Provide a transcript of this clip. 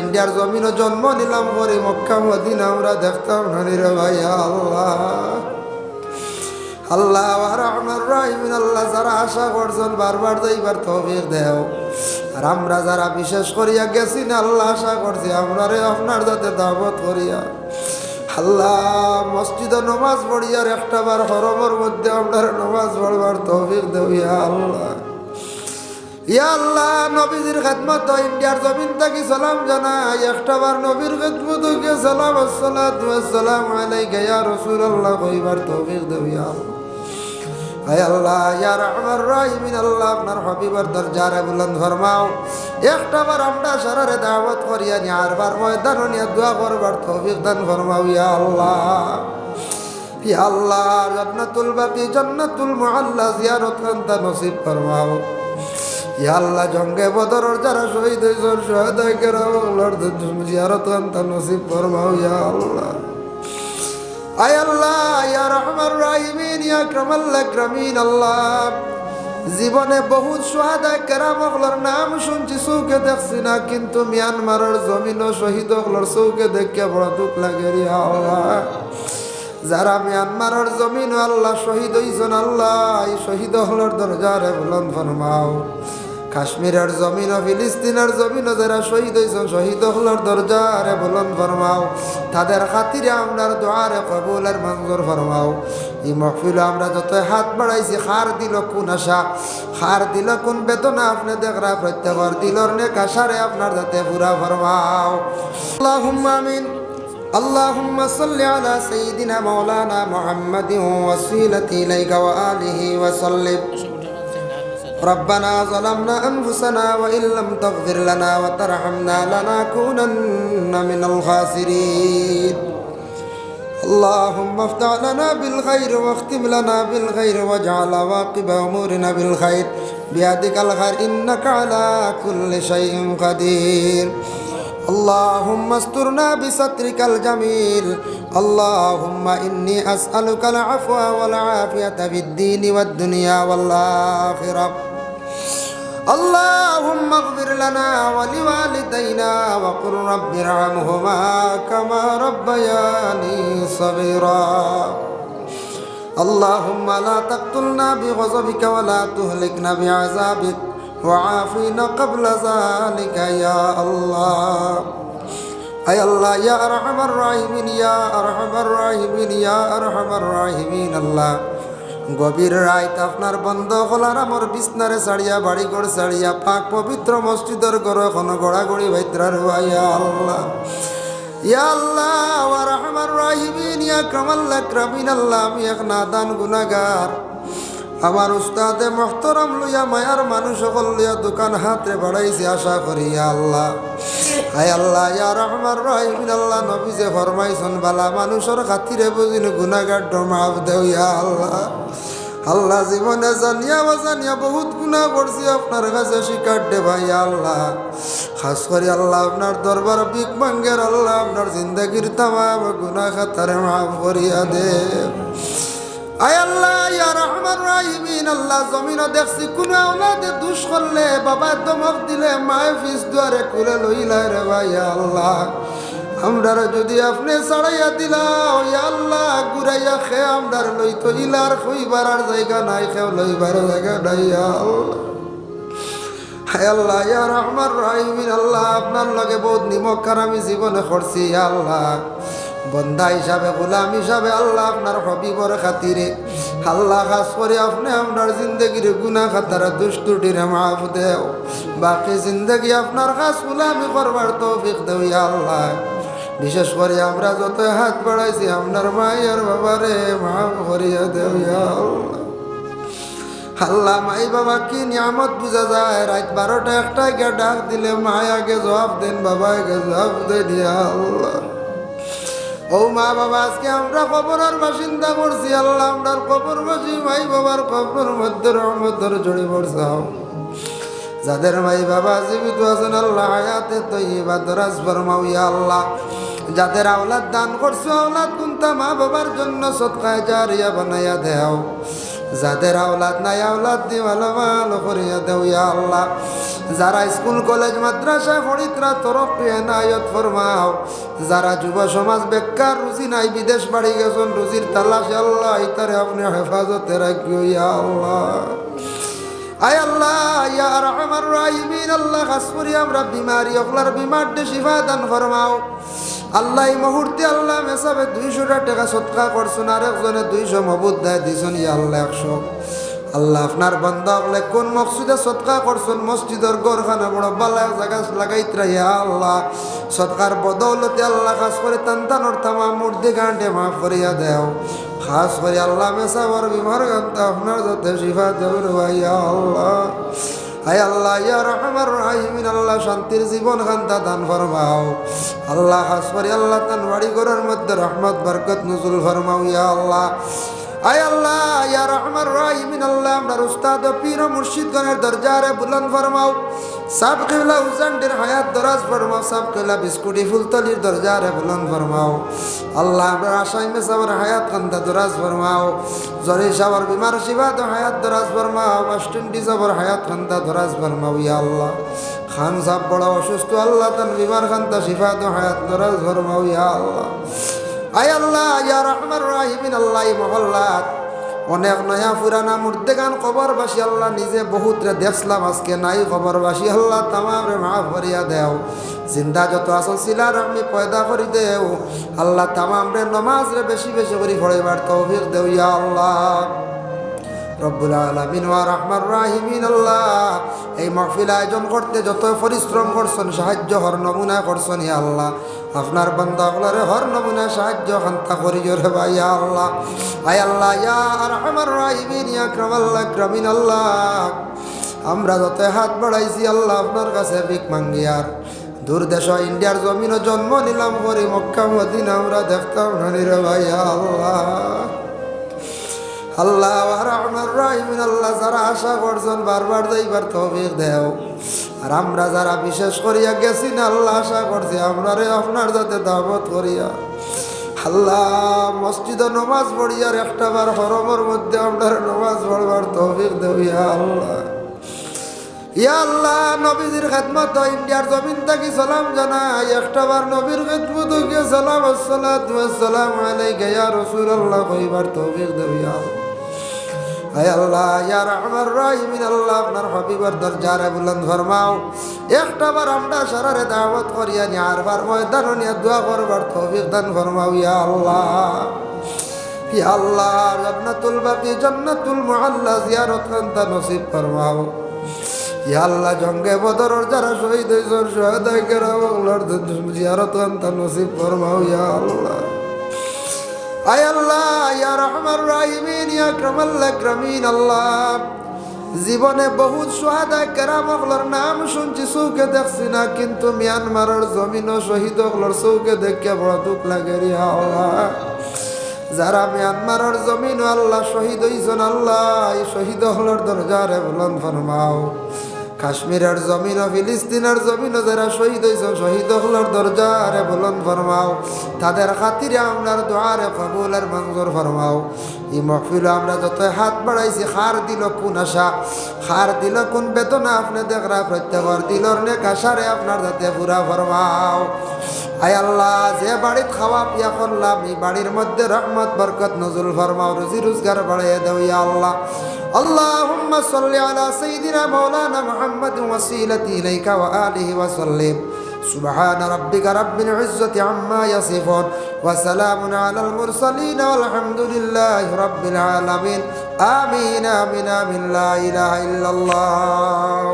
ইন্ডিয়ার জমিনও জন্ম নিলাম করে মক্কা মদিনা আমরা দেখতাম না রে ভাই আল্লাহ আল্লাহ আর আমার রাহিমিন আল্লাহ যারা আশা করছেন বারবার যাইবার তৌফিক দেও আর আমরা যারা বিশেষ করিয়া গেছি না আল্লাহ আশা করছি আমরা রে আপনার যাতে দাওয়াত করিয়া আল্লাহ মসজিদে নমাজ পড়িয়ার একটা বার হরমের মধ্যে আপনার নমাজ পড়বার তৌফিক দেও ইয়া আল্লাহ ইয়া আল্লাহ নবীজির খেদমত ইন্ডিয়ার জমিন থেকে সালাম জানাই একটা বার নবীর খেদমত কে সালাম আসসালাতু ওয়াসসালামু আলাইকা ইয়া রাসূলুল্লাহ কইবার তৌফিক দেও ইয়া আল্লাহ আয় আল্লাহ ইয়া রাহমান রাহিমিন আল্লাহ আপনার হাবিবের দরজারে বুলন্দ ফরমাও একটা বার আমরা সারারে দাওয়াত করিয়া নিয়ার বার ময়দান নিয়ে দোয়া করবার তৌফিক দান ফরমাও ইয়া আল্লাহ জান্নাতুল বাকি জান্নাতুল মুআল্লা জিয়ারত কান্তা নসিব ফরমাও ইয়া আল্লাহ জঙ্গে বদরের যারা শহীদ হইছেন শহীদায়ে কেরামগুলোর জিয়ারত কান্তা নসিব ফরমাও ইয়া আল্লাহ আয় আল্লাহ ইয়া রাহমান রাহিমিন ইয়া আকরামাল আকরামিন আল্লাহ জীবনে বহুত শুহাদায়ে কেরামগুলোর নাম শুনছি চৌকে দেখছি না কিন্তু মিয়ানমারের জমিন শহীদ হলোর চৌকে দেখে বড় দুঃখ লাগে রে আল্লাহ যারা মিয়ানমারের জমিন আল্লাহ শহীদ হইছেন আল্লাহ এই শহীদ হলোর দরজারে বুলন্দ ফরমাও কাশ্মীরের জমিন ফিলিস্তিনের জমিন যারা শহীদ হয়েছেন শহীদ হলোর দরজারে বুলন্দ ফরমাও তাদের খাতিরে আমরার দোয়ারে কবুলের মঞ্জুর ফরমাও এই মাহফিলে আমরা যত হাত বাড়াইছি খার দিল কোন আশা খার দিল কোন বেদনা আপনি দেখরা প্রত্যেকের দিলর নেক আশারে আপনার যাতে পুরা ফরমাও আল্লাহুম্মা আমিন اللهم صل على سيدنا مولانا محمد وسيلتي إليك وآله وسلم ربنا ظلمنا أنفسنا وإن لم تغفر لنا وترحمنا لنكونن من الخاسرين اللهم افتح لنا بالخير واختم لنا بالخير واجعل عواقب أمورنا بالخير بيدك الخير إنك على كل شيء قدير اللهم استرنا بسترك الجميل اللهم إني أسألك العفو والعافية في الدين والدنيا والآخرة اللهم اغفر لنا ولوالدينا وقل رب ارحمهما كما ربياني صغيرا اللهم لا تقتلنا بغضبك ولا تهلكنا بعذابك وعافنا قبل ذلك يا الله أي الله يا أرحم الراحمين يا أرحم الراحمين يا أرحم الراحمين الله গভীর রাত আপনার বন্ধ হলার আমার বিছনারে ছাড়িয়া বাড়ি ঘর ছাড়িয়া পাক পবিত্র মসজিদের ঘর এখনো গড়াগড়ি ভাইত্রার ইয়া আল্লাহ ইয়া আল্লাহ ওয়া রাহমান রাহিমিন ইয়া কামাল আকরামিন আল্লাহ আমি এক নাদান গুনাহগার আমার উস্তাদে মুহতারাম লইয়া মায়ার মানুষ সকল লইয়া দোকান হাতে বাড়াইছে আশা করি ইয়া আল্লাহ হায় আল্লাহ ইয়া রহমান রহিমিন আল্লাহ নবী যে ফরমাইছেন বালা মানুষের খাতিরে বুঝিন গুনাহগার মাফ দেও ইয়া আল্লাহ আল্লাহ জীবনে জানিয়া অজানিয়া বহুত গুনাহ করছি আপনার কাছে স্বীকার দে ভাই আল্লাহ খাস করে আল্লাহ আপনার দরবার বিক মাঙ্গের আল্লাহ আপনার জিন্দেগির তামাম গুনাহ খাতারে মাফ করিয়া দে আয় আল্লাহ ইয়া রহমান রাহিমিন আল্লাহ জমিনও দেখছি কোন আওলাদে দুষ করলে বাবা দমক দিলে মায়ে ফিস দুয়ারে খুলে লইলা রে ভাই আল্লাহ আমরার যদি আপনি ছাড়াইয়া দিলাও ইয়া আল্লাহ ঘুরাইয়া খে আমরার লইতো ইলার খুইবার আর জায়গা নাই খেও লইবার জায়গা নাই ইয়া আল্লাহ হায় আল্লাহ ইয়া রহমান রাহিমিন আল্লাহ আপনার লগে বহুত নিমক আমি জীবনে করছি ইয়া আল্লাহ বন্দা হিসাবে গোলাম হিসাবে আল্লাহ আপনার হবিবর খাতিরে আল্লাহ খাস করে আপনি আপনার জিন্দগির গুনাহ খাতারা দুষ্টুটিরে মাফ দেও বাকি জিন্দগি আপনার খাস গোলামি করবার তৌফিক দেও ইয়া আল্লাহ বিশেষ করে আমরা যত হাত বাড়াইছি আপনার মায়ের বাবারে মাফ করিয়া দেও ইয়া আল্লাহ আল্লাহ মাই বাবা কি নিয়ামত বুঝা যায় রাত 12টা 1টা গিয়ে ডাক দিলে মায় আগে জবাব দেন বাবা আগে জবাব দেন ইয়া আল্লাহ ও মা বাবা আজকে আমরা কবরের বাসিন্দা করছি আল্লাহ আমরা কবরবাসী মাই বাবার কবর মধ্যে রহমতের জড়ি পড়ছাও যাদের মাই বাবা জীবিত আছেন আল্লাহ হায়াতে তৈবা দরাজ ফরমাও ইয়া আল্লাহ যাদের আওলাদ দান করছো আওলাদ কুনতা মা বাবার জন্য সদকায়ে জারিয়া বানাইয়া দেও যাদের আওলাদ নাই আওলাদ দি ভালো ভালো করিয়া দেও ইয়া আল্লাহ যারা স্কুল কলেজ মাদ্রাসা পড়িতরা তরক্কি এনায়ত ফরমাও, যারা যুব সমাজ বেকার রুজি নাই বিদেশ বাড়ি গেছেন রুজির তালাশে আল্লাহ ইতারে আপনি হেফাজতে রাখিও ইয়া আল্লাহ। আয় আল্লাহ ইয়া আরহামার রাহিমিন, আল্লাহ খাস করি আমরা বিমারি অকলার বিমারটি শিফা দান ফরমাও। আল্লাহ এই মুহূর্তে আল্লাহ মেসাবে 200 টাকা সদকা করছেন, আর একজনে 200 মবুদ দেয় দিছেন ইয়া আল্লাহ 100। আল্লাহ আপনার বান্দা বলে কোন মকসুদে সদকা করছেন, মসজিদের গড়খানা বড় বালা জায়গা লাগাইতরা ইয়া আল্লাহ, সদকার বদৌলতে আল্লাহ খাস করে তান্তানোর তামা মুর্দি গাঁটে মাফ করিয়া দেও। খাস করে আল্লাহ মেসাবার বিমার গানটা আপনার যাতে শিফা দেবের ইয়া আল্লাহ। আয় আল্লাহ ইয়া রহমার রাহিমিন, আল্লাহ শান্তির জীবন খান্তা দান ফরমাও। আল্লাহ খাস করে আল্লাহ তান বাড়ি ঘরের মধ্যে রহমত বরকত নজুল ফরমাও ইয়া আল্লাহ। আয় আল্লাহ ইয়া রহমার রাহিমিন, আল্লাহ আমরার উস্তাদ ও পীর ও মুর্শিদগণের দরজারে বুলন্দ ফরমাও। সাব কিবলা হুসাইনের হায়াত দরাজ ফরমাও, সাব কিবলা বিস্কুটি ফুলতলির দরজারে বুলন্দ ফরমাও। আল্লাহ আমরার আশাই মেসাবার হায়াত কান্দা দরাজ ফরমাও। জরি সাবর বিমার শিবাদ হায়াত দরাজ ফরমাও, ওয়েস্ট ইন্ডিজের হায়াত কান্দা দরাজ ফরমাও ইয়া আল্লাহ। খান সাহেব বড় অসুস্থ, আল্লাহ তান বিমার কান্দা শিফাদ হায়াত দরাজ ফরমাও ইয়া আল্লাহ। আয় আল্লাহ ইয়া রহমান রাহিমিন, আল্লাহ এই মহল্লাত অনেক নয়া পুরানা মুর্দেগান কবরবাসী আল্লাহ নিজে বহুতরে দেখলাম, আজকে নাই কবরবাসী আল্লাহ তামামরে মাফ করিয়া দেও। জিন্দা যত আসল সিলার আমি পয়দা করি দেও আল্লাহ, তামামরে নমাজরে বেশি বেশি করে পড়াইবার তৌফিক দেও ইয়া আল্লাহ রব্বুল আলামিন ওয়া রহমান রাহিমিন। আল্লাহ এই মাহফিল আয়োজন করতে যত পরিশ্রম করছেন, সাহায্য হর নমুনা করছেন ইয়া আল্লাহ, আপনার বান্দা আপনারে হর নমুনা সাহায্য খান্তা করি জোরে ভাই ইয়া আল্লাহ। আয় আল্লাহ ইয়া রহমান রাহিমিন ইয়া আকরামাল্লাহ আকরামিন, আল্লাহ আমরা যত হাত বাড়াইছি আল্লাহ আপনার কাছে ভিক মাঙ্গিয়ার দূর দেশ ইন্ডিয়ার জমিনও জন্ম নিলাম করি মক্কা মদিনা আমরা দেখতাম নানি রে ভাই ইয়া আল্লাহ। আল্লাহ রহমান রাহিমিন, আল্লাহ যারা আশা করছেন বারবার যাইবার তৌফিক দেও, আর আমরা যারা বিশেষ করিয়া গেছি না আল্লাহ আশা করছি আমরা রে আপনার যাতে দাওয়াত করিয়া আল্লাহ মসজিদে নমাজ পড়িয়ার একটা বার হরমের মধ্যে আপনার নমাজ পড়বার তৌফিক দেও ইয়া আল্লাহ। ইয়া আল্লাহ নবীজির খেদমত ইন্ডিয়ার জমিন থাকি সালাম জানাই, একটা বার নবীর খেদমত গিয়ে সালাম আসসালাতু ওয়াসসালামু আলাইকা ইয়া রাসূলুল্লাহ কইবার তৌফিক দেও ইয়া আল্লাহ। আয় আল্লাহ ইয়া রহমান রাহিমিন, আল্লাহ আপনার হাবিবের দরজারে বুলন্দ ফরমাও। একটা বার আমরা সারারে দাওয়াত করিয়া নি আর বার ময়দান নিয়ে দোয়া করবার তৌফিক দান ফরমাও ইয়া আল্লাহ। ইয়া আল্লাহ জান্নাতুল বাকি জান্নাতুল মুআল্লা জিয়ারত কান্তা নসিব ফরমাও ইয়া আল্লাহ। জঙ্গে বদরের যারা শহীদ হইছেন শহাদায়ে কেরাম ওগুলোর জিয়ারত কান্তা নসিব ফরমাও ইয়া আল্লাহ। আয় আল্লাহ ইয়া রহমান রাহিমিন ইয়া আকরামাল্লাহ আকরামিন, আল্লাহ জীবনে বহুত শহাদায়ে কেরাম ওগুলোর নাম শুনছি চৌকে দেখছি না, কিন্তু মিয়ানমারের জমিন শহীদ ওগুলোর চৌকে দেখে বড় দুঃখ লাগে ইয়া আল্লাহ। যারা মিয়ানমারের জমিন আল্লাহ শহীদ হইছেন আল্লাহ এই শহীদ ওগুলোর দরজারে বুলন্দ ফরমাও। কাশ্মীরের জমিন ও ফিলিস্তিনের জমিন যারা শহীদ হয়েছেন শহীদ হলোর দরজারে বুলন্দ ফরমাও, তাদের খাতিরে আপনার দোয়ারে কবুলের মঞ্জুর ফরমাও। এই মাহফিল আমরা যত হাত বাড়াইছি খার দিল কোন আশা, খার দিল কোন বেদনা আপনি দেখরা প্রত্যেকের দিলর নেক আশারে আপনার যাতে পুরা ফরমাও। আয় আল্লাহ যে বাড়িতে খাওয়া পিয়া করলাম এই বাড়ির মধ্যে রহমত বরকত নজুল ফরমাও, রুজি রোজগার বাড়াইয়া দেও ইয়া আল্লাহ। اللهم صل على سيدنا مولانا محمد وسيلتي إليك وآله وسلم. سبحان ربك رب العزة عما يصفون وسلام على المرسلين والحمد لله رب العالمين. آمين آمين آمين لا إله إلا الله.